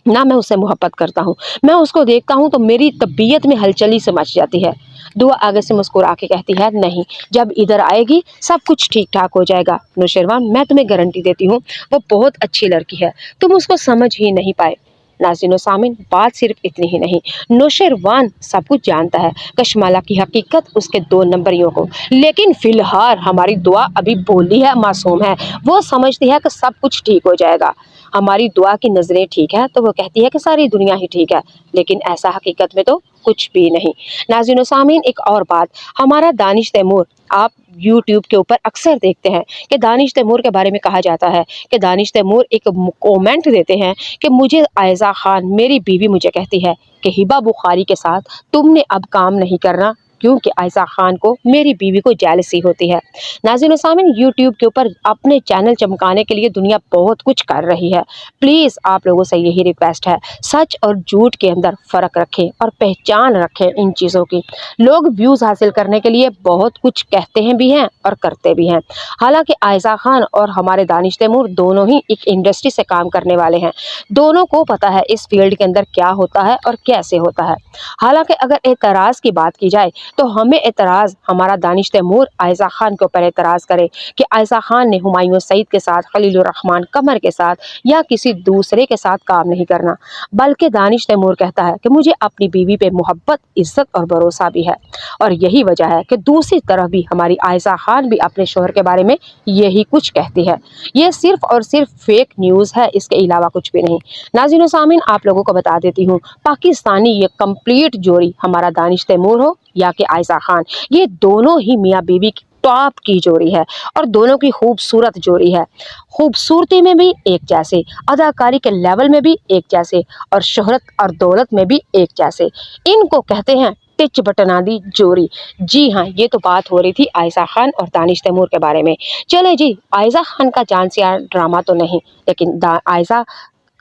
نہ میں اسے محبت کرتا ہوں، میں اس کو دیکھتا ہوں تو میری طبیعت میں ہلچلی سے مچ جاتی ہے۔ دعا آگے سے مسکرا کے کہتی ہے نہیں، جب ادھر آئے گی سب کچھ ٹھیک ٹھاک ہو جائے گا۔ نوشروان میں تمہیں گارنٹی دیتی ہوں وہ بہت اچھی لڑکی ہے، تم اس کو سمجھ ہی نہیں پائے۔ ناظرین و سامعین، بات صرف اتنی ہی نہیں، نوشروان سب کچھ جانتا ہے، کشمالہ کی حقیقت، اس کے 2 نمبریوں کو، لیکن فی الحال ہماری دعا ابھی بولی ہے، معصوم ہے، وہ سمجھتی ہے کہ سب کچھ ٹھیک ہو جائے گا۔ ہماری دعا کی نظریں ٹھیک ہے تو وہ کہتی ہے کہ ساری دنیا ہی ٹھیک ہے، لیکن ایسا حقیقت میں تو کچھ بھی نہیں۔ ناظرین و سامعین، ایک اور بات، ہمارا دانش تیمور، آپ یوٹیوب کے اوپر اکثر دیکھتے ہیں کہ دانش تیمور کے بارے میں کہا جاتا ہے کہ دانش تیمور ایک کومنٹ دیتے ہیں کہ مجھے عائزہ خان، میری بیوی مجھے کہتی ہے کہ ہبہ بخاری کے ساتھ تم نے اب کام نہیں کرنا، کیونکہ عائزہ خان کو، میری بیوی کو جیلسی ہوتی ہے۔ ناظرین و سامعین، یوٹیوب کے اوپر اپنے چینل چمکانے کے لیے دنیا بہت کچھ کر رہی ہے، پلیز آپ لوگوں سے یہی ریکویسٹ ہے، سچ اور جھوٹ کے اندر فرق رکھیں اور پہچان رکھیں ان چیزوں کی۔ لوگ ویوز حاصل کرنے کے لیے بہت کچھ کہتے ہیں بھی ہیں اور کرتے بھی ہیں، حالانکہ عائزہ خان اور ہمارے دانش تیمور دونوں ہی ایک انڈسٹری سے کام کرنے والے ہیں، دونوں کو پتہ ہے اس فیلڈ کے اندر کیا ہوتا ہے اور کیسے ہوتا ہے۔ حالانکہ اگر اعتراض کی بات کی جائے تو ہمیں اعتراض، ہمارا دانش تیمور عائزہ خان کے اوپر اعتراض کرے کہ عائزہ خان نے ہمایوں سعید کے ساتھ، خلیل الرحمن قمر کے ساتھ یا کسی دوسرے کے ساتھ کام نہیں کرنا، بلکہ دانش تیمور کہتا ہے کہ مجھے اپنی بیوی پہ محبت، عزت اور بھروسہ بھی ہے، اور یہی وجہ ہے کہ دوسری طرف بھی ہماری عائزہ خان بھی اپنے شوہر کے بارے میں یہی کچھ کہتی ہے۔ یہ صرف اور صرف فیک نیوز ہے، اس کے علاوہ کچھ بھی نہیں۔ ناظرین و سامعین، آپ لوگوں کو بتا دیتی ہوں، پاکستانی یہ کمپلیٹ جوڑی، ہمارا دانش تیمور ہو یا کہ عائزہ خان، یہ دونوں ہی میاں بیوی کی ٹاپ کی جوڑی ہے اور دونوں کی خوبصورت جوڑی ہے، خوبصورتی میں بھی ایک جیسے، اداکاری کے لیول میں بھی ایک جیسے، اور شہرت اور دولت میں بھی ایک جیسے۔ ان کو کہتے ہیں ٹچ بٹنادی جوڑی۔ جی ہاں، یہ تو بات ہو رہی تھی عائزہ خان اور دانش تیمور کے بارے میں۔ چلے جی، عائزہ خان کا جان سے ڈرامہ تو نہیں، لیکن عائزہ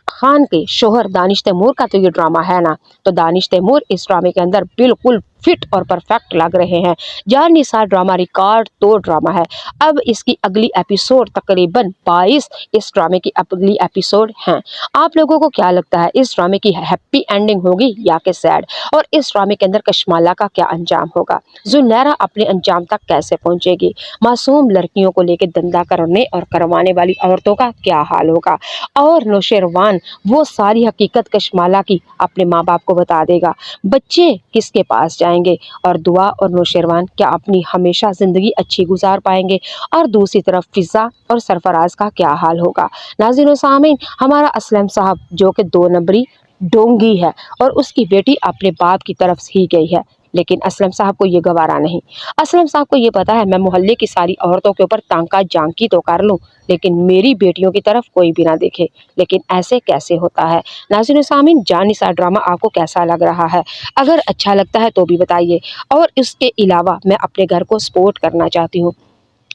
خان کے شوہر دانش تیمور کا تو یہ ڈرامہ ہے نا، تو دانش تیمور اس ڈرامے کے اندر بالکل فٹ اور پرفیکٹ لگ رہے ہیں۔ جان نثار ڈرامہ ریکارڈ توڑ ڈرامہ ہے۔ اب اس کی اگلی ایپیسوڈ تقریباً 22 اس ڈرامے کی اگلی ایپیسوڈ ہیں۔ آپ لوگوں کو کیا لگتا ہے اس ڈرامے کی ہیپی اینڈنگ ہوگی یا کہ سیڈ؟ اور اس ڈرامے کے اندر کشمالہ کا کیا انجام ہوگا؟ زنیرہ اپنے انجام تک کیسے پہنچے گی؟ معصوم لڑکیوں کو لے کے دندہ کرنے اور کروانے والی عورتوں کا کیا حال ہوگا؟ اور نوشروان وہ ساری حقیقت کشمالہ کی اپنے ماں باپ کو بتا دے گا؟ بچے کس کے پاس جائیں گے؟ اور دعا اور نوشروان کیا اپنی ہمیشہ زندگی اچھی گزار پائیں گے؟ اور دوسری طرف فضا اور سرفراز کا کیا حال ہوگا؟ ناظرین و سامعین، ہمارا اسلم صاحب جو کہ 2 نمبری ڈونگی ہے اور اس کی بیٹی اپنے باپ کی طرف ہی گئی ہے، لیکن اسلم صاحب کو یہ گوارا نہیں۔ اسلم صاحب کو یہ پتا ہے میں محلے کی ساری عورتوں کے اوپر تانکا جانکی تو کر لوں، لیکن میری بیٹیوں کی طرف کوئی بھی نہ دیکھے، لیکن ایسے کیسے ہوتا ہے؟ ناظرین و سامعین، جان نثار ڈرامہ آپ کو کیسا لگ رہا ہے؟ اگر اچھا لگتا ہے تو بھی بتائیے، اور اس کے علاوہ میں اپنے گھر کو سپورٹ کرنا چاہتی ہوں،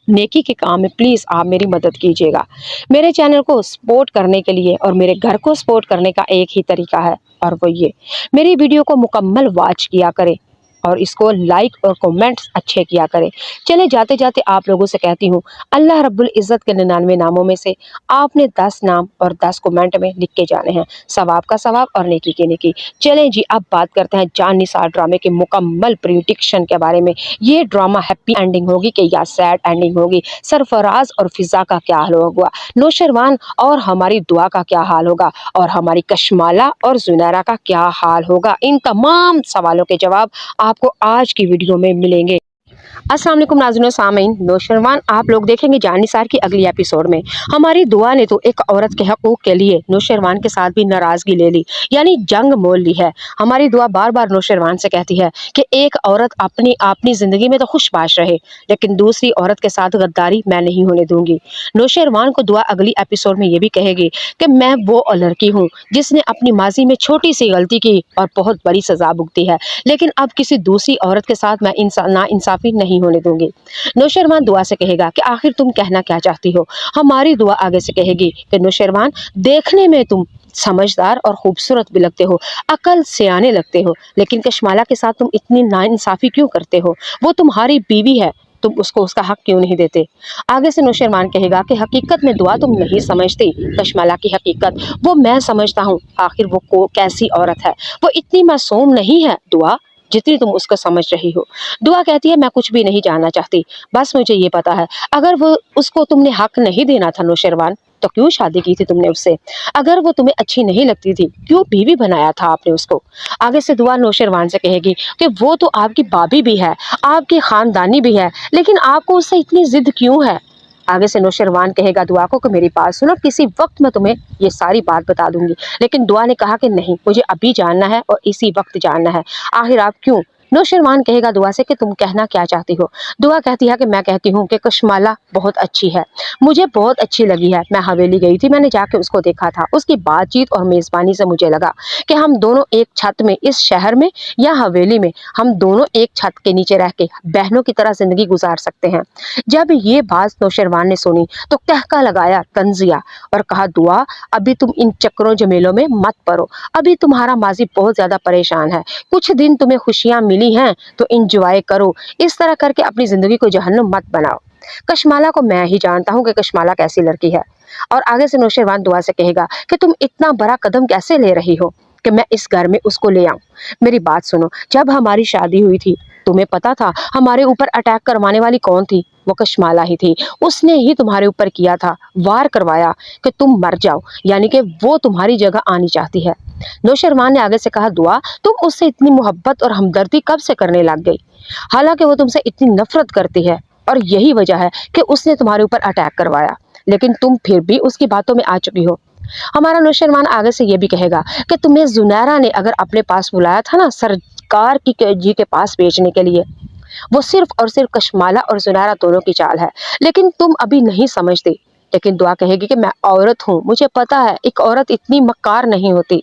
نیکی کے کام میں پلیز آپ میری مدد کیجیے گا۔ میرے چینل کو سپورٹ کرنے کے لیے اور میرے گھر کو سپورٹ کرنے کا ایک ہی طریقہ ہے، اور وہ یہ، میری ویڈیو کو مکمل واچ کیا کرے اور اس کو لائک اور کومنٹس اچھے کیا کرے۔ چلے جاتے جاتے آپ لوگوں سے کہتی ہوں، اللہ رب العزت کے 99 ناموں میں سے آپ نے 10 نام اور 10 کومنٹ میں لکھ کے جانے ہیں، ثواب کا ثواب اور نیکی کی نیکی۔ چلیں جی، اب بات کرتے ہیں جان نثار ڈرامے کے مکمل پریڈکشن کے بارے میں۔ یہ ڈرامہ ہیپی اینڈنگ ہوگی کہ یا سیڈ اینڈنگ ہوگی؟ سرفراز اور فضا کا کیا حال ہوگا؟ نوشروان اور ہماری دعا کا کیا حال ہوگا؟ اور ہماری کشمالہ اور زنیرہ کا کیا حال ہوگا؟ ان تمام سوالوں کے جواب آپ کو آج کی ویڈیو میں ملیں گے۔ अस्सलाम वालेकुम नाज़रीन सामीन, नौशरवान आप लोग देखेंगे जान निसार की अगली एपिसोड में। हमारी दुआ ने तो एक औरत के हकूक़ के लिए नौशरवान के साथ भी नाराज़गी ले ली, यानी जंग मोल ली है। हमारी दुआ बार बार नौशरवान से कहती है कि एक औरत अपनी ज़िंदगी में तो खुशबाश रहे, लेकिन दूसरी औरत के साथ गद्दारी मैं नहीं होने दूंगी। नौशरवान को दुआ अगली एपिसोड में ये भी कहेगी कि मैं वो लड़की हूँ जिसने अपनी माजी में छोटी सी गलती की और बहुत बड़ी सज़ा भुगती है, लेकिन अब किसी दूसरी औरत के साथ मैं नाइंसाफ़ी नहीं होने दूंगी। नौशरवान दुआ से कहेगा कि आखिर तुम कहना क्या चाहती हो। हमारी दुआ आगे से कहेगी कि नौशरवान, देखने में तुम समझदार और खूबसूरत भी लगते हो, अकल से आने लगते हो, लेकिन कशमाला के साथ तुम इतनी नाइंसाफ़ी क्यों करते हो? वो तुम्हारी बीवी है, तुम उसको उसका हक क्यों नहीं देते? आगे से नौशरवान कहेगा कि हकीकत में दुआ तुम नहीं समझती कशमाला की हकीकत, वो मैं समझता हूँ। आखिर वो कैसी औरत है, वो इतनी मासूम नहीं है दुआ जितनी तुम उसको समझ रही हो। दुआ कहती है मैं कुछ भी नहीं जानना चाहती, बस मुझे ये पता है अगर वो उसको तुमने हक नहीं देना था नौशरवान, तो क्यों शादी की थी तुमने उससे? अगर वो तुम्हें अच्छी नहीं लगती थी, क्यों बीवी बनाया था आपने उसको? आगे से दुआ नौशरवान से कहेगी कि वो तो आपकी भाभी भी है, आपकी खानदानी भी है, लेकिन आपको उससे इतनी जिद क्यों है? आगे से नौशरवान कहेगा दुआ को कि मेरी बात सुनो, किसी वक्त मैं तुम्हें ये सारी बात बता दूंगी। लेकिन दुआ ने कहा कि नहीं, मुझे अभी जानना है और इसी वक्त जानना है। आखिर आप क्यों? नौशरवान कहेगा दुआ से कि तुम कहना क्या चाहती हो। दुआ कहती है कि मैं कहती हूँ कि कशमाला बहुत अच्छी है, मुझे बहुत अच्छी लगी है। मैं हवेली गई थी, मैंने जाके उसको देखा था, उसकी बातचीत और मेज़बानी से मुझे लगा कि हम दोनों एक छत में, इस शहर में या हवेली में, हम दोनों एक छत के नीचे रह के बहनों की तरह जिंदगी गुजार सकते हैं। जब ये बात नौशरवान ने सुनी तो कहका लगाया तंजिया और कहा दुआ, अभी तुम इन चक्करों झमेलों में मत पड़ो, अभी तुम्हारा माजी बहुत ज्यादा परेशान है, कुछ दिन तुम्हें खुशियां मिली हैं तो इंजॉय करो, इस तरह करके अपनी जिंदगी को जहन्नुम मत बनाओ। कशमाला को मैं ही जानता हूँ कि कशमाला कैसी लड़की है। और आगे से नौशरवान दुआ से कहेगा कि तुम इतना बड़ा कदम कैसे ले रही हो कि मैं इस घर में उसको ले आऊं। मेरी बात सुनो, जब हमारी शादी हुई थी तुम्हें पता था हमारे ऊपर अटैक करवाने वाली कौन थी? वो कशमाला ही थी, उसने ही तुम्हारे ऊपर किया था, वार करवाया कि तुम मर जाओ, यानी कि वो तुम्हारी जगह आनी चाहती है। नौशरवान ने आगे से कहा दुआ, तुम उससे इतनी मोहब्बत और हमदर्दी कब से करने लग गई? हालांकि वो तुमसे इतनी नफरत करती है और यही वजह है कि उसने तुम्हारे ऊपर अटैक करवाया, लेकिन तुम फिर भी उसकी बातों में आ चुकी हो। हमारा नौशरवान आगे से ये भी कहेगा कि तुम्हें जुनैरा ने अगर अपने पास बुलाया था ना सरकार जी के पास बेचने के लिए, वो सिर्फ और सिर्फ कशमाला और जुनैरा दोनों की चाल है, लेकिन तुम अभी नहीं समझती। लेकिन दुआ कहेगी कि मैं औरत हूँ, मुझे पता है एक औरत इतनी मक्कार नहीं होती।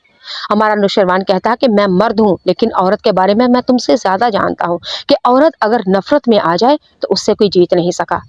हमारा नौशरवान कहता है कि मैं मर्द हूँ, लेकिन औरत के बारे में मैं तुमसे ज्यादा जानता हूँ कि औरत अगर नफरत में आ जाए तो उससे कोई जीत नहीं सका।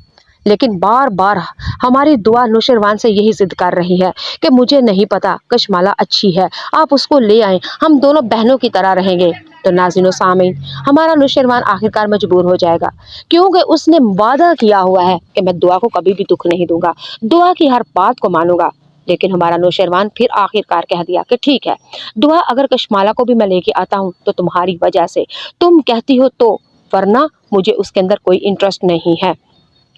लेकिन बार बार हमारी दुआ नौशरवान से यही जिद कर रही है कि मुझे नहीं पता, कशमाला अच्छी है, आप उसको ले आए, हम दोनों बहनों की तरह रहेंगे। तो नाज़रीन सामीन, हमारा नौशरवान आखिरकार मजबूर हो जाएगा, क्योंकि उसने वादा किया हुआ है कि मैं दुआ को कभी भी दुख नहीं दूंगा, दुआ की हर बात को मानूंगा। लेकिन हमारा नौशरवान फिर आखिरकार कह दिया कि ठीक है दुआ, अगर कशमाला को भी मैं लेके आता हूँ तो तुम्हारी वजह से, तुम कहती हो तो, वरना मुझे उसके अंदर कोई इंटरेस्ट नहीं है,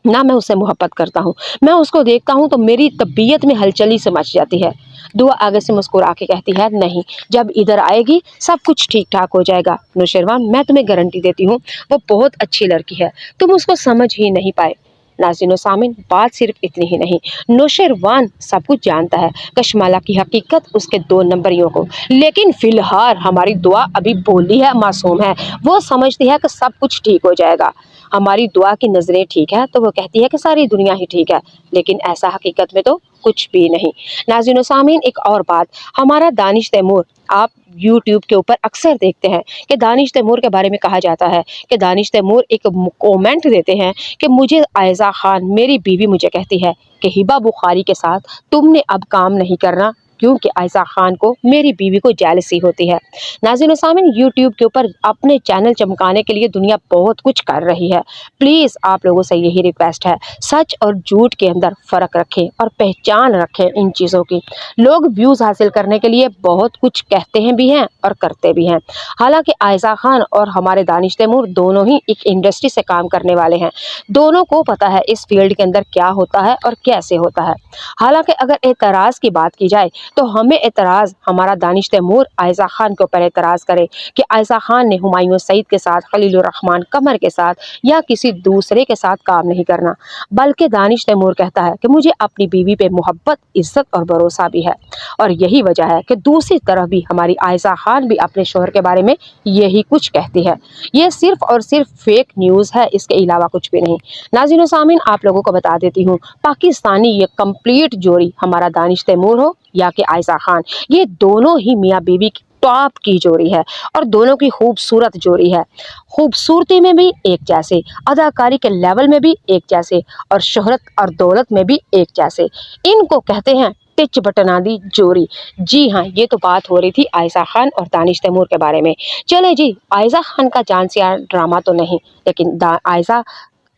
ना मैं उससे मोहब्बत करता हूँ। मैं उसको देखता हूँ तो मेरी तबीयत में हलचली से मच जाती है। दुआ आगे से मुस्कुरा के कहती है नहीं, जब इधर आएगी सब कुछ ठीक ठाक हो जाएगा। नौशरवान, मैं तुम्हें गारंटी देती हूँ वो बहुत अच्छी लड़की है, तुम उसको समझ ही नहीं पाए। नाज़रीन सामीन, बात सिर्फ इतनी ही नहीं, नौशरवान सब कुछ जानता है, कशमाला की हकीकत, उसके दो नंबरियों को। लेकिन फिलहाल हमारी दुआ अभी भोली है, मासूम है, वो समझती है कि सब कुछ ठीक हो जाएगा। हमारी दुआ की नज़रें ठीक है तो वो कहती है कि सारी दुनिया ही ठीक है, लेकिन ऐसा हकीकत में तो कुछ भी नहीं। नाज़रीन सामीन, एक और बात, हमारा दानिश तैमूर, आप यूट्यूब के ऊपर अक्सर देखते हैं कि दानिश तैमूर के बारे में कहा जाता है कि दानिश तैमूर एक कमेंट देते हैं कि मुझे आयज़ा खान, मेरी बीवी मुझे कहती है कि हिबा बुखारी के साथ तुमने अब काम नहीं करना, क्योंकि आयशा खान को मेरी बीवी को जेलसी होती है। नाज़रीन सामीन, यूट्यूब के ऊपर अपने चैनल चमकाने के लिए दुनिया बहुत कुछ कर रही है। प्लीज़ आप लोगों से यही रिक्वेस्ट है, सच और झूठ के अंदर फ़र्क रखें और पहचान रखें इन चीज़ों की। लोग व्यूज़ हासिल करने के लिए बहुत कुछ कहते हैं भी हैं और करते भी हैं। हालांकि आयशा खान और हमारे दानिश तैमूर दोनों ही एक इंडस्ट्री से काम करने वाले हैं, दोनों को पता है इस फील्ड के अंदर क्या होता है और कैसे होता है। हालांकि अगर एतराज़ की बात की जाए तो हमें एतराज़ हमारा दानिश तैमूर आयशा खान के ऊपर एतराज़ करे कि आयशा खान ने हुमायूं सईद के साथ, खलीलुर रहमान कमर के साथ या किसी दूसरे के साथ काम नहीं करना, बल्कि दानिश तैमूर कहता है कि मुझे अपनी बीवी पे मोहब्बत, इज्जत और भरोसा भी है। और यही वजह है कि दूसरी तरफ भी हमारी आयशा खान भी अपने शोहर के बारे में यही कुछ कहती है। ये सिर्फ और सिर्फ फेक न्यूज़ है, इसके अलावा कुछ भी नहीं। नाज़रीन व सामीन, आप लोगों को बता देती हूँ, पाकिस्तानी ये कंप्लीट जोड़ी हमारा दानिश तैमूर हो या कि आयशा खान, ये दोनों ही मियाँ बीवी की टॉप की जोड़ी है और दोनों की खूबसूरत जोड़ी है। खूबसूरती में भी एक जैसे, अदाकारी के लेवल में भी एक जैसे और शोहरत और दौलत में भी एक जैसे। इनको कहते हैं टिच बटनादी जोड़ी। जी हाँ, ये तो बात हो रही थी आयशा खान और दानिश तैमूर के बारे में। चले जी, आयशा खान का जान से यार ड्रामा तो नहीं, लेकिन आयशा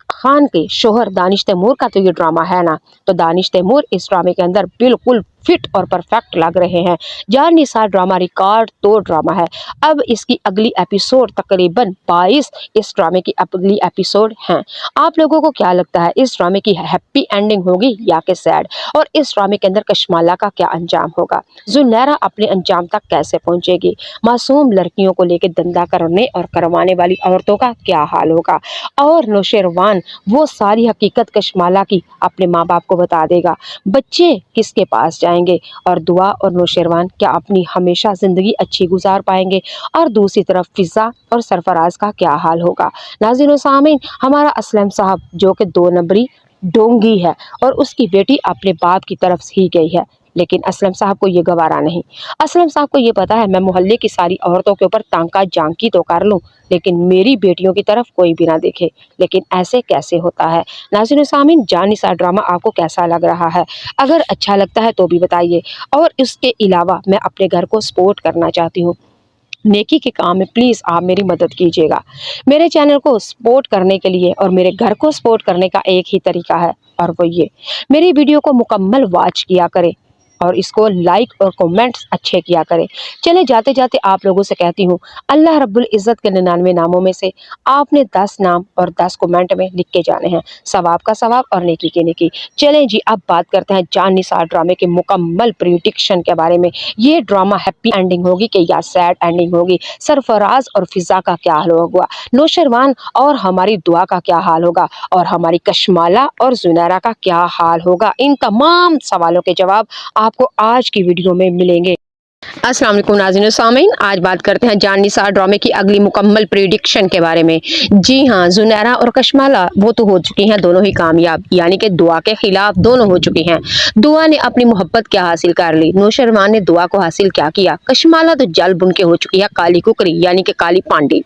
खान के शोहर दानिश तैमूर का तो ये ड्रामा है ना, तो दानिश तैमूर इस ड्रामे के अंदर बिल्कुल फिट और परफेक्ट लग रहे हैं। जान निसार ड्रामा रिकॉर्ड तोड़ ड्रामा है। अब इसकी अगली एपिसोड तकरीबन 22 इस ड्रामे की अगली एपिसोड हैं। आप लोगों को क्या लगता है, इस ड्रामे की हैप्पी एंडिंग होगी या कि सैड? और इस ड्रामे के अंदर कशमाला का क्या अंजाम होगा? जुनैरा अपने अंजाम तक कैसे पहुंचेगी? मासूम लड़कियों को लेकर धंधा करने और करवाने वाली औरतों का क्या हाल होगा? और नौशेरवान वो सारी हकीकत कशमाला की अपने माँ बाप को बता देगा। बच्चे किसके पास जाएंगे? और दुआ और नौशेरवान क्या अपनी हमेशा जिंदगी अच्छी गुजार पाएंगे? और दूसरी तरफ फिजा और सरफराज का क्या हाल होगा? नाज़रीन व सामीन, हमारा असलम साहब जो कि 2 नंबरी डोंगी है और उसकी बेटी अपने बाप की तरफ ही गई है, लेकिन असलम साहब को ये गवारा नहीं। असलम साहब को ये पता है मैं मोहल्ले की सारी औरतों के ऊपर तांका जांकी तो कर लूं, लेकिन मेरी बेटियों की तरफ कोई भी ना देखे। लेकिन ऐसे कैसे होता है? नाज़रीन सामीन, जान निसार ड्रामा आपको कैसा लग रहा है? अगर अच्छा लगता है तो भी बताइए। और इसके अलावा मैं अपने घर को सपोर्ट करना चाहती हूँ, नेकी के काम में प्लीज़ आप मेरी मदद कीजिएगा। मेरे चैनल को सपोर्ट करने के लिए और मेरे घर को सपोर्ट करने का एक ही तरीका है, और वो ये, मेरी वीडियो को मुकम्मल वॉच किया करें और इसको लाइक और कमेंट्स अच्छे किया करें। चले जाते जाते आप लोगों से कहती हूँ, अल्लाह रब्बुल इज़्ज़त के 99 नामों में से आपने 10 नाम और 10 कमेंट में लिख के जाने हैं, सवाब का सवाब और नेकी की नेकी। चलें जी, अब बात करते हैं जान निसार ड्रामे के मुकम्मल प्रेडिक्शन के बारे में। ये ड्रामा हैप्पी एंडिंग होगी कि या सैड एंडिंग होगी? सरफराज और फिजा का क्या हाल होगा? नौशरवान और हमारी दुआ का क्या हाल होगा? और हमारी कशमाला और जुनैरा का क्या हाल होगा? इन तमाम सवालों के जवाब आपको आज की वीडियो में मिलेंगे। अस्सलाम वालेकुम नाज़रीन सामीन, आज बात करते हैं जान निसार ड्रामे की अगली मुकम्मल प्रेडिक्शन के बारे में। जी हाँ, जुनैरा और कशमाला वो तो हो चुकी हैं दोनों ही कामयाब, यानी कि दुआ के खिलाफ दोनों हो चुकी हैं। दुआ ने अपनी मोहब्बत क्या हासिल कर ली, नौशरवान ने दुआ को हासिल क्या किया, कशमाला तो जल बुन के हो चुकी है काली कुकरी यानी कि काली पांडी।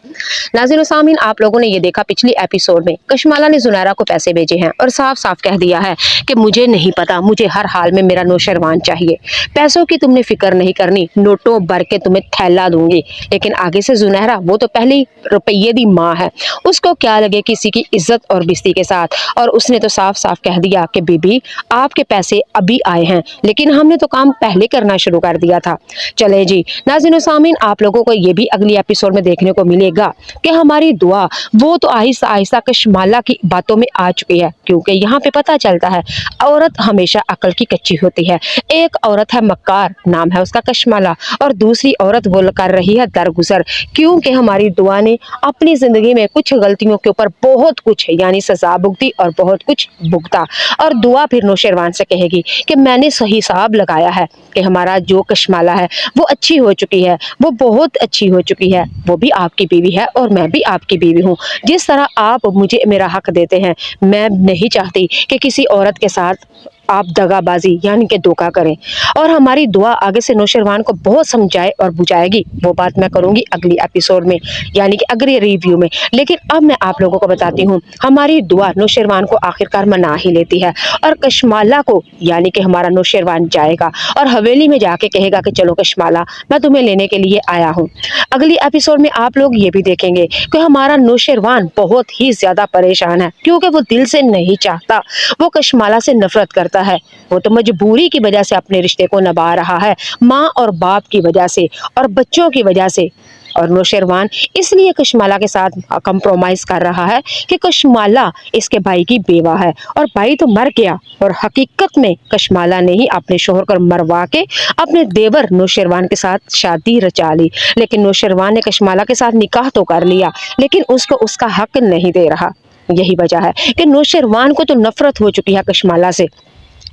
नाज़रीन सामीन, आप लोगों ने ये देखा पिछली एपिसोड में कशमाला ने जुनैरा को पैसे भेजे हैं और साफ साफ कह दिया है कि मुझे नहीं पता, मुझे हर हाल में मेरा नौशरवान चाहिए, पैसों की तुमने फिक्र नहीं करनी, नोटों भर के तुम्हें थैला दूंगी। लेकिन आगे से जुनैरा वो तो पहले ही रुपये दी माँ है, उसको क्या लगे किसी की इज्जत और बिस्ती के साथ, और उसने तो साफ साफ कह दिया कि बीबी आपके पैसे अभी आए हैं, लेकिन हमने तो काम पहले करना शुरू कर दिया था। चले जी नाज़रीन सामीन, आप लोगों को ये भी अगली एपिसोड में देखने को मिलेगा कि हमारी दुआ वो तो आहिस्ता आहिस्ता कशमाला की बातों में आ चुकी है, क्योंकि यहाँ पे पता चलता है औरत हमेशा अकल की कच्ची होती है। एक औरत है मक्कार, नाम है उसका कशमाला, और दूसरी औरत वो कर रही है दरगुजर, क्योंकि हमारी दुआ ने अपनी जिंदगी में कुछ गलतियों के ऊपर बहुत कुछ यानी सजा भुगती और बहुत कुछ भुगता। और दुआ फिर नौशरवान से कहेगी कि मैंने सही हिसाब लगाया है कि हमारा जो कशमाला है वो अच्छी हो चुकी है, वो बहुत अच्छी हो चुकी है, वो भी आपकी बीवी है और मैं भी आपकी बीवी हूँ। जिस तरह आप मुझे मेरा हक देते हैं, मैं नहीं चाहती कि किसी औरत के साथ आप दगाबाजी यानी कि धोखा करें। और हमारी दुआ आगे से नौशरवान को बहुत समझाए और बुझाएगी, वो बात मैं करूंगी अगली एपिसोड में यानी कि अगले रिव्यू में। लेकिन अब मैं आप लोगों को बताती हूँ, हमारी दुआ नौशरवान को आखिरकार मना ही लेती है और कशमाला को यानी कि हमारा नौशरवान जाएगा और हवेली में जाके कहेगा कि चलो कशमाला, मैं तुम्हें लेने के लिए आया हूँ। अगली एपिसोड में आप लोग ये भी देखेंगे कि हमारा नौशरवान बहुत ही ज्यादा परेशान है, क्योंकि वो दिल से नहीं चाहता, वो कशमाला से नफरत करता है, वो तो मजबूरी की वजह से अपने रिश्ते को निभा रहा है, माँ और बाप की वजह से और बच्चों की वजह से। اور نوشیروان اس لیے کشمالہ کے ساتھ کمپرومائز کر رہا ہے کہ کشمالہ اس کے بھائی کی بیوہ ہے اور بھائی تو مر گیا، اور حقیقت میں کشمالہ نے ہی اپنے شوہر کو مروا کے اپنے دیور نوشیروان کے ساتھ شادی رچا لی۔ لیکن نوشیروان نے کشمالہ کے ساتھ نکاح تو کر لیا، لیکن اس کو اس کا حق نہیں دے رہا۔ یہی وجہ ہے کہ نوشیروان کو تو نفرت ہو چکی ہے کشمالہ سے۔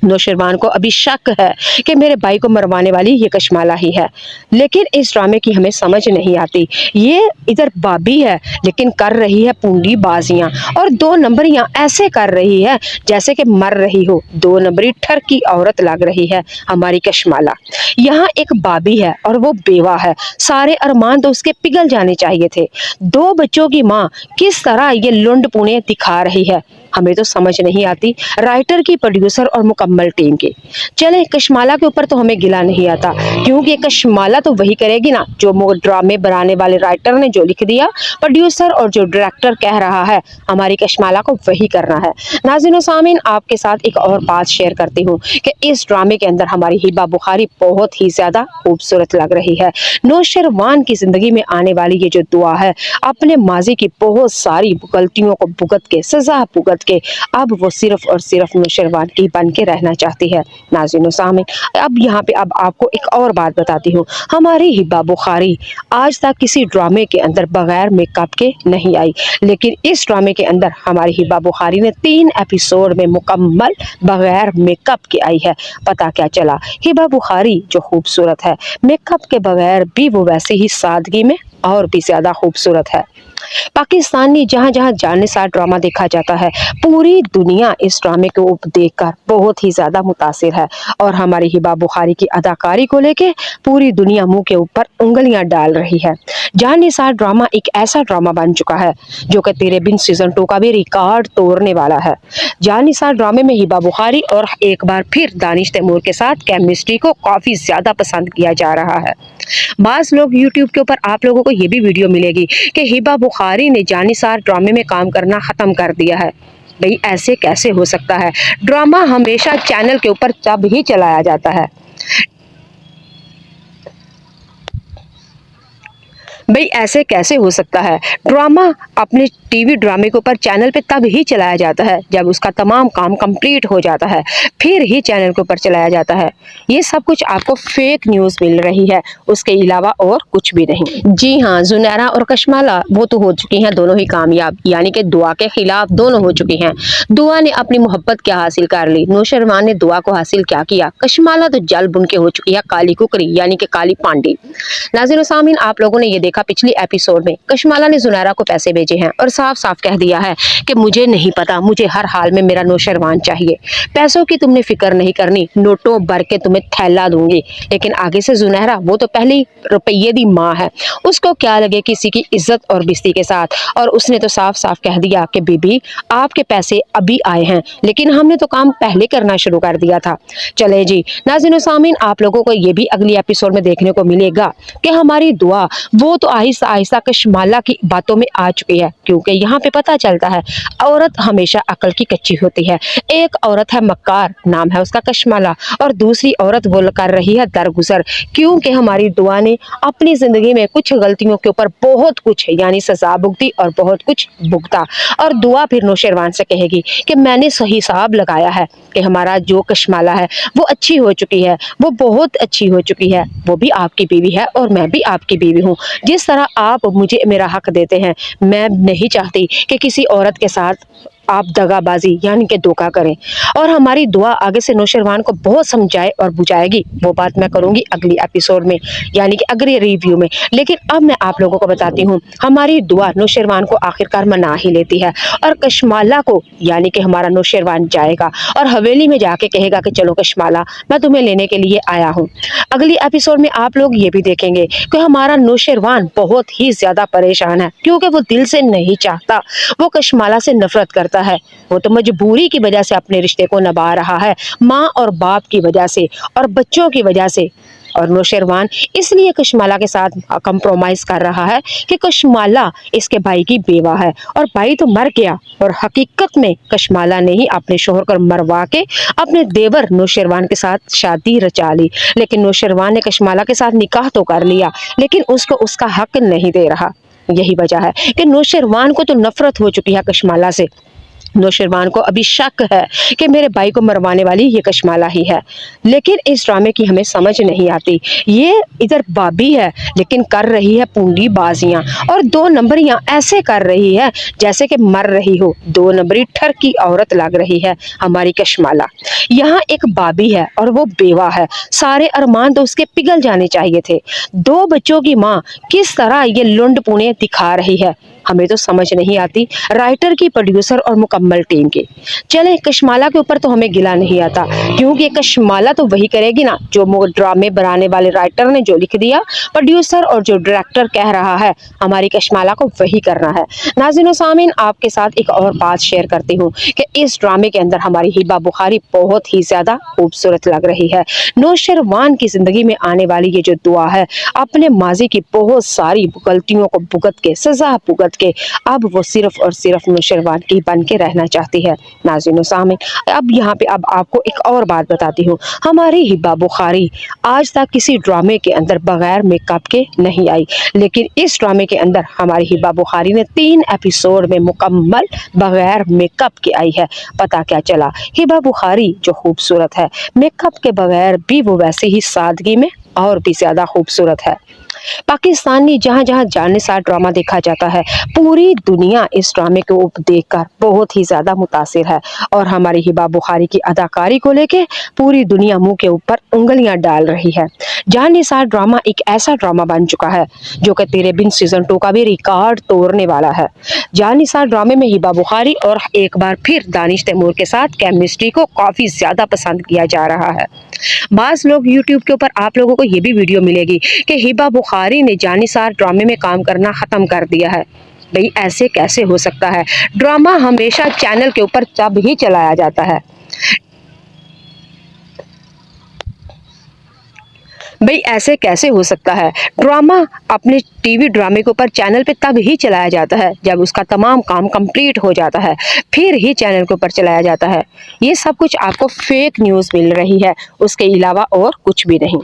نوشیروان کو ابھی شک ہے کہ میرے بھائی کو مروانے والی یہ کشمالہ ہی ہے، لیکن اس ڈرامے کی ہمیں سمجھ نہیں آتی۔ یہ ادھر بابی ہے لیکن کر رہی ہے پونڈی بازیاں اور 2 نمبریاں ایسے کر رہی ہے جیسے کہ مر رہی ہو، 2 نمبری ٹھر کی عورت لگ رہی ہے ہماری کشمالہ۔ یہاں ایک بابی ہے اور وہ بیوہ ہے، سارے ارمان تو اس کے پگھل جانے چاہیے تھے۔ 2 بچوں کی ماں کس طرح یہ لنڈ پونے دکھا رہی ہے، ہمیں تو سمجھ نہیں آتی، رائٹر کی، پروڈیوسر اور مکمل ٹیم کی۔ چلیں کشمالہ کے اوپر تو ہمیں گلا نہیں آتا، کیونکہ کشمالہ تو وہی کرے گی نا جو ڈرامے بنانے والے رائٹر نے جو لکھ دیا، پروڈیوسر اور جو ڈائریکٹر کہہ رہا ہے ہماری کشمالہ کو وہی کرنا ہے۔ ناظرین و سامعین، آپ کے ساتھ ایک اور بات شیئر کرتی ہوں کہ اس ڈرامے کے اندر ہماری ہبہ بخاری بہت ہی زیادہ خوبصورت لگ رہی ہے۔ نوشیروان کی زندگی میں آنے والی یہ جو دعا ہے، اپنے ماضی کی بہت ساری غلطیوں کو بھگت کے، سزا بھگت کے اب وہ صرف اور صرف نوشیروان کی بن کے رہنا چاہتی ہے۔ ناظرین و سامعین، اب یہاں پہ اب آپ کو ایک اور بات بتاتی ہوں، ہماری ہبہ بخاری آج تک کسی ڈرامے کے اندر بغیر میک اپ کے نہیں آئی، لیکن اس ڈرامے کے اندر ہماری ہبہ بخاری نے 3 ایپیسوڈ میں مکمل بغیر میک اپ کے آئی ہے۔ پتا کیا چلا، ہبہ بخاری جو خوبصورت ہے، میک اپ کے بغیر بھی وہ ویسے ہی سادگی میں اور بھی زیادہ خوبصورت ہے۔ پاکستانی جہاں جہاں جان نثار ڈرامہ دیکھا جاتا ہے، پوری دنیا اس ڈرامے کو دیکھ کر بہت ہی زیادہ متاثر ہے، اور ہماری ہبہ بخاری کی اداکاری کو لے کے پوری دنیا منہ کے اوپر انگلیاں ڈال رہی ہے۔ جان نثار ڈرامہ ایک ایسا ڈرامہ بن چکا ہے جو کہ تیرے بن سیزن 2 کا بھی ریکارڈ توڑنے والا ہے۔ جان نثار ڈرامے میں ہبہ بخاری اور ایک بار پھر دانش تیمور کے ساتھ کیمسٹری کو کافی زیادہ پسند کیا جا رہا ہے۔ بعض لوگ یوٹیوب کے اوپر آپ لوگوں کو یہ بھی ویڈیو ملے گی کہ ہبہ بخاری نے جان نثار ڈرامے میں کام کرنا ختم کر دیا ہے۔ بھئی ایسے کیسے ہو سکتا ہے؟ ڈرامہ ہمیشہ چینل کے اوپر تب ہی چلایا جاتا ہے، بھئی ایسے کیسے ہو سکتا ہے؟ ڈرامہ اپنے ٹی وی ڈرامے کے اوپر چینل پہ تب ہی چلایا جاتا ہے جب اس کا تمام کام کمپلیٹ ہو جاتا ہے، پھر ہی چینل کے اوپر چلایا جاتا ہے۔ یہ سب کچھ آپ کو فیک نیوز مل رہی ہے، اس کے علاوہ اور کچھ بھی نہیں۔ جی ہاں، زنیرہ اور کشمالہ وہ تو ہو چکی ہیں دونوں ہی کامیاب، یعنی کہ دعا کے خلاف دونوں ہو چکی ہیں۔ دعا نے اپنی محبت کیا حاصل کر لی، نوشیروان نے دعا کو حاصل کیا کیا، کشمالہ تو جل بن کے ہو چکی ہے کالی ککری، یعنی کہ کالی پانڈی۔ ناظرین و سامعین، آپ لوگوں نے یہ دیکھا پچھلی ایپیسوڈ میں کشمالہ نے زنیرہ کو پیسے بھیجے ہیں اور صاف صاف کہہ دیا ہے کہ مجھے نہیں پتا، مجھے ہر حال میں میرا نوشیروان چاہیے، پیسوں کی تم نے فکر نہیں کرنی، نوٹوں بھر کے تمہیں تھیلا دوں گی۔ لیکن آگے سے زنیرہ وہ تو پہلی روپیے دی ماں ہے، اس کو کیا لگے کسی کی عزت اور بستی کے ساتھ، اور اس نے تو صاف صاف کہہ دیا کہ بی بی آپ کے پیسے ابھی آئے ہیں، لیکن ہم نے تو کام پہلے کرنا شروع کر دیا تھا۔ چلے جی ناظرین و سامعین، آپ لوگوں کو یہ بھی اگلی ایپیسوڈ میں دیکھنے کو ملے گا کہ ہماری دعا وہ تو آہستہ آہستہ کشمالہ کی باتوں میں آ چکی ہے، کیونکہ یہاں پہ پتہ چلتا ہے عورت ہمیشہ عقل کی کچی ہوتی ہے۔ ایک عورت ہے مکار، نام ہے اس کا کشمالہ، اور دوسری عورت وہ کر رہی ہے درگزر، کیونکہ ہماری دعا نے اپنی زندگی میں کچھ غلطیوں کے اوپر بہت کچھ یعنی سزا بھگتی اور بہت کچھ بھگتا، اور دعا پھر نوشیروان سے کہے گی کہ میں نے صحیح حساب لگایا ہے کہ ہمارا جو کشمالہ ہے وہ اچھی ہو چکی ہے، وہ بہت اچھی ہو چکی ہے، وہ بھی آپ کی بیوی ہے اور میں بھی آپ کی بیوی ہوں، جس طرح آپ مجھے میرا حق دیتے ہیں، میں نہیں چاہتی کہ کسی عورت کے ساتھ آپ دغا بازی یعنی کہ دھوکا کریں۔ اور ہماری دعا آگے سے نوشیروان کو بہت سمجھائے اور بجھائے گی، وہ بات میں کروں گی اگلی ایپیسوڈ میں یعنی کہ اگلی ریویو میں۔ لیکن اب میں آپ لوگوں کو بتاتی ہوں، ہماری دعا نوشیروان کو آخرکار منا ہی لیتی ہے، اور کشمالہ کو یعنی کہ ہمارا نوشیروان جائے گا اور حویلی میں جا کے کہے گا کہ چلو کشمالہ میں تمہیں لینے کے لیے آیا ہوں۔ اگلی ایپیسوڈ میں آپ لوگ یہ بھی دیکھیں گے کہ ہمارا نوشیروان بہت ہی زیادہ پریشان ہے، کیونکہ وہ دل سے نہیں چاہتا، وہ کشمالہ سے نفرت کرتا ہے، وہ تو مجبوری کی وجہ سے اپنے رشتے کو نبھا رہا ہے، ماں اور باپ کی وجہ سے اور بچوں کی وجہ سے۔ और नौशेरवान इसलिए कशमाला के साथ कंप्रोमाइज कर रहा है कि कशमाला इसके भाई की बेवा है और भाई तो मर गया, और हकीकत में कशमाला ने ही अपने शोहर को मरवा के अपने देवर नौशेरवान के साथ शादी रचा ली। लेकिन नौशेरवान ने कशमाला के साथ निकाह तो कर लिया, लेकिन उसको उसका हक नहीं दे रहा। यही वजह है कि नौशेरवान को तो नफरत हो चुकी है कशमाला से। नौशेरवान को अभी शक है कि मेरे भाई को मरवाने वाली ये कशमाला ही है। लेकिन इस ड्रामे की हमें समझ नहीं आती। ये इधर भाभी है लेकिन कर रही है पूंडी बाजियां और दो नंबरियां ऐसे कर रही है जैसे कि मर रही हो। दो नंबरी ठर की औरत लग रही है हमारी कशमाला। यहाँ एक भाभी है और वो बेवा है। सारे अरमान तो उसके पिघल जाने चाहिए थे। दो बच्चों की माँ किस तरह ये लुंड पुणे दिखा रही है, हमें तो समझ नहीं आती राइटर की, प्रोड्यूसर और मुकम्मल टीम की। चले कशमाला के ऊपर तो हमें गिला नहीं आता, क्योंकि कशमाला तो वही करेगी ना जो ड्रामे बनाने वाले राइटर ने जो लिख दिया, प्रोड्यूसर और जो डायरेक्टर कह रहा है हमारी कशमाला को वही करना है। नाज़रीन व सामीन, आपके साथ एक और बात शेयर करती हूँ कि इस ड्रामे के अंदर हमारी हिबा बुखारी बहुत ही ज्यादा खूबसूरत लग रही है। नौशेरवान की जिंदगी में आने वाली ये जो दुआ है, अपने माजी की बहुत सारी गलतियों को भुगत के, सजा भुगत के, अब वो सिर्फ और सिर्फ नौशेरवान की बन के रहना चाहती है। नाज़रीन व सामीन, अब यहाँ पे अब आपको एक और बात बताती हूँ। हमारी हिबा बुखारी आज तक किसी ड्रामे के अंदर बगैर मेकअप के नहीं आई, लेकिन इस ड्रामे के अंदर हमारी हिबा बुखारी ने 3 एपिसोड में मुकम्मल बगैर मेकअप के आई है। पता क्या चला, हिबा बुखारी जो खूबसूरत है, मेकअप के बगैर भी वो वैसे ही सादगी में और भी ज्यादा खूबसूरत है। पाकिस्तानी जहाँ जहाँ जानिसार ड्रामा देखा जाता है, पूरी दुनिया इस ड्रामे को देखकर बहुत ही ज्यादा मुतासिर है, और हमारी हिबा बुखारी की अदाकारी को लेके पूरी दुनिया मुंह के ऊपर उंगलियां डाल रही है। जानिसार ड्रामा एक ऐसा ड्रामा बन चुका है जो कि तेरे बिन सीजन 2 का भी रिकॉर्ड तोड़ने वाला है। जानिसार ड्रामे में हिबा बुखारी और एक बार फिर दानिश तैमूर के साथ केमिस्ट्री को काफी ज्यादा पसंद किया जा रहा है। बास लोग यूट्यूब के ऊपर आप लोगों को ये भी वीडियो मिलेगी कि हिबा बुखारी ने जानिसार ड्रामे में काम करना खत्म कर दिया है। भाई ऐसे कैसे हो सकता है? ड्रामा हमेशा चैनल के ऊपर तब ही चलाया जाता है। भाई ऐसे कैसे हो सकता है? ड्रामा अपने टीवी ड्रामे के ऊपर चैनल पे तब ही चलाया जाता है जब उसका तमाम काम कंप्लीट हो जाता है, फिर ही चैनल के ऊपर चलाया जाता है। ये सब कुछ आपको फेक न्यूज़ मिल रही है, उसके अलावा और कुछ भी नहीं।